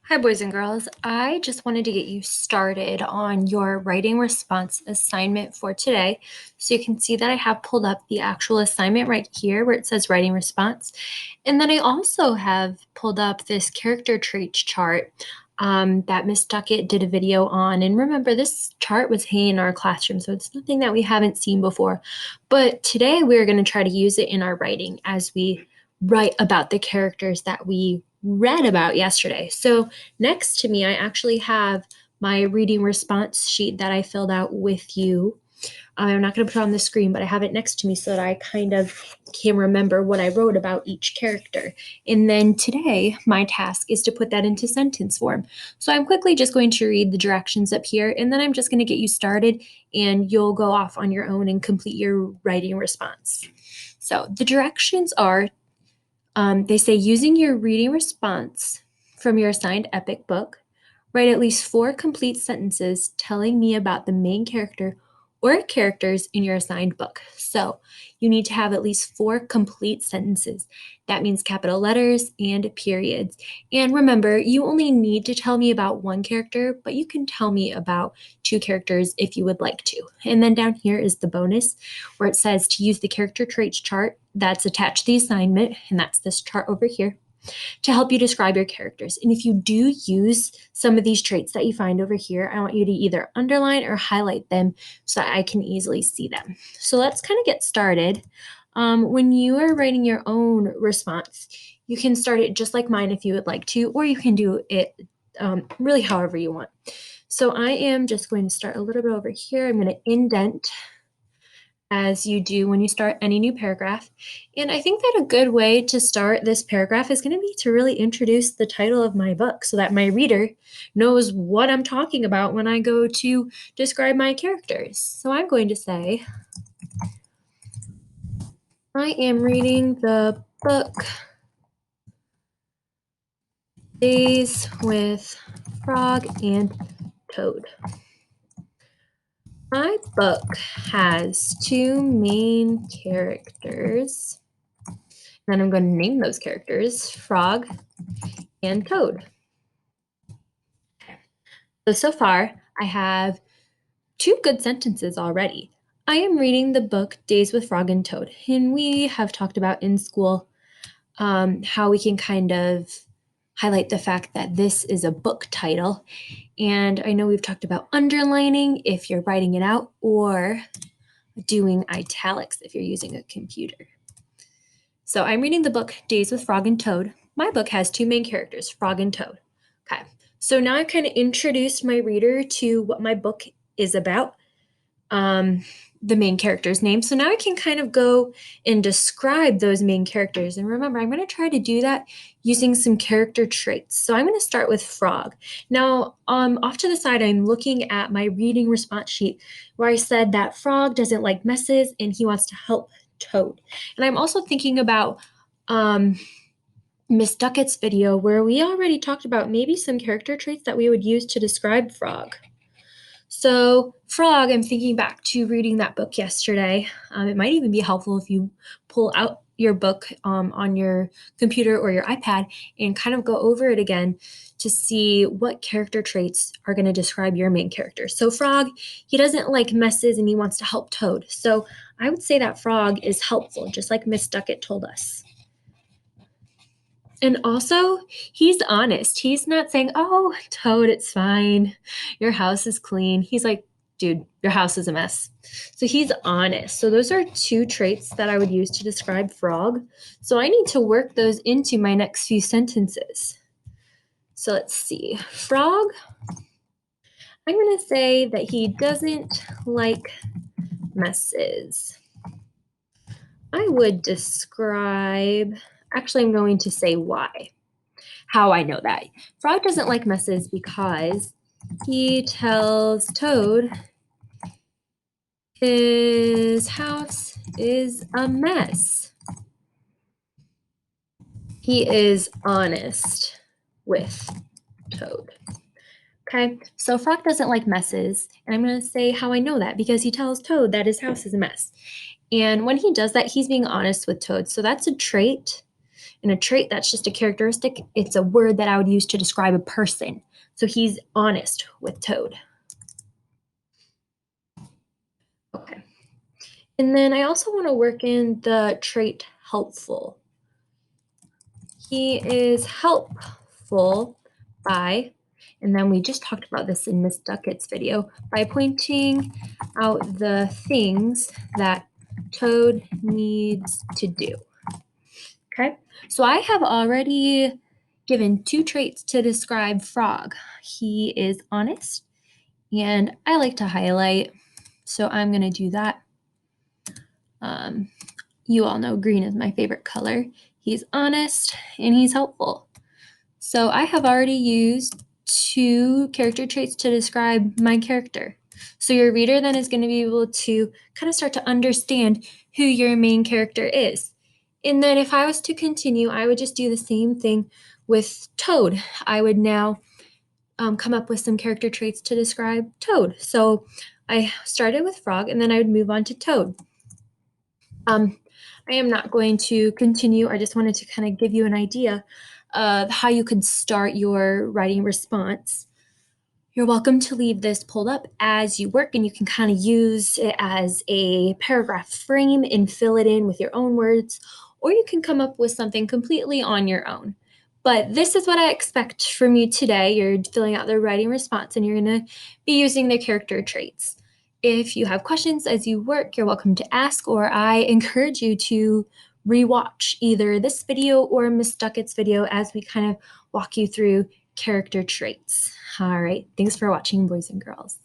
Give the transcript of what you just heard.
Hi, boys and girls. I just wanted to get you started on your writing response assignment for today. So you can see that I have pulled up the actual assignment right here where it says writing response. And then I also have pulled up this character traits chart that Miss Duckett did a video on. And remember, this chart was hanging in our classroom, so it's nothing that we haven't seen before. But today we're going to try to use it in our writing as we write about the characters that we read about yesterday. So next to me, I actually have my reading response sheet that I filled out with you. I'm not going to put it on the screen, but I have it next to me so that I kind of can remember what I wrote about each character. And then today, my task is to put that into sentence form. So I'm quickly just going to read the directions up here, and then I'm just going to get you started, and you'll go off on your own and complete your writing response. So the directions are, they say using your reading response from your assigned epic book, write at least 4 complete sentences telling me about the main character or characters in your assigned book. So you need to have at least 4 complete sentences. That means capital letters and periods. And remember, you only need to tell me about one character, but you can tell me about 2 characters if you would like to. And then down here is the bonus where it says to use the character traits chart that's attached to the assignment, and that's this chart over here, to help you describe your characters. And if you do use some of these traits that you find over here, I want you to either underline or highlight them so I can easily see them. So let's kind of get started. When you are writing your own response, you can start it just like mine if you would like to, or you can do it really however you want. So I am just going to start a little bit over here. I'm going to indent as you do when you start any new paragraph. And I think that a good way to start this paragraph is going to be to really introduce the title of my book so that my reader knows what I'm talking about when I go to describe my characters. So I'm going to say, I am reading the book Days with Frog and Toad. My book has 2 main characters. And I'm going to name those characters Frog and Toad. So far, I have 2 good sentences already. I am reading the book Days with Frog and Toad, and we have talked about in school how we can kind of highlight the fact that this is a book title. And I know we've talked about underlining if you're writing it out or doing italics if you're using a computer. So I'm reading the book Days with Frog and Toad. My book has 2 main characters, Frog and Toad. Okay, so now I've kind of introduced my reader to what my book is about, the main character's name. So now I can kind of go and describe those main characters. And remember, I'm going to try to do that using some character traits. So I'm going to start with Frog. Now, off to the side, I'm looking at my reading response sheet where I said that Frog doesn't like messes and he wants to help Toad. And I'm also thinking about Miss Duckett's video where we already talked about maybe some character traits that we would use to describe Frog. So Frog, I'm thinking back to reading that book yesterday. It might even be helpful if you pull out your book on your computer or your iPad and kind of go over it again to see what character traits are going to describe your main character. So Frog, he doesn't like messes and he wants to help Toad. So I would say that Frog is helpful, just like Miss Duckett told us. And also, he's honest. He's not saying, oh, Toad, it's fine. Your house is clean. He's like, dude, your house is a mess. So he's honest. So those are 2 traits that I would use to describe Frog. So I need to work those into my next few sentences. So let's see. Frog, I'm going to say that he doesn't like messes. I would describe, actually, I'm going to say why. How I know that. Frog doesn't like messes because he tells Toad his house is a mess. He is honest with Toad. Okay, so Frog doesn't like messes, and I'm going to say how I know that because he tells Toad that his house is a mess. And when he does that, he's being honest with Toad. So that's a trait. And a trait, that's just a characteristic. It's a word that I would use to describe a person. So he's honest with Toad. Okay. And then I also want to work in the trait helpful. He is helpful by, and then we just talked about this in Miss Duckett's video, by pointing out the things that Toad needs to do. Okay, so I have already given 2 traits to describe Frog. He is honest, and I like to highlight, so I'm going to do that. You all know green is my favorite color. He's honest and he's helpful. So I have already used 2 character traits to describe my character. So your reader then is going to be able to kind of start to understand who your main character is. And then if I was to continue, I would just do the same thing with Toad. I would now come up with some character traits to describe Toad. So I started with Frog and then I would move on to Toad. I am not going to continue. I just wanted to kind of give you an idea of how you could start your writing response. You're welcome to leave this pulled up as you work, and you can kind of use it as a paragraph frame and fill it in with your own words, or you can come up with something completely on your own. But this is what I expect from you today. You're filling out the writing response, and you're going to be using the character traits. If you have questions as you work, you're welcome to ask, or I encourage you to rewatch either this video or Miss Duckett's video as we kind of walk you through character traits. All right, thanks for watching, boys and girls.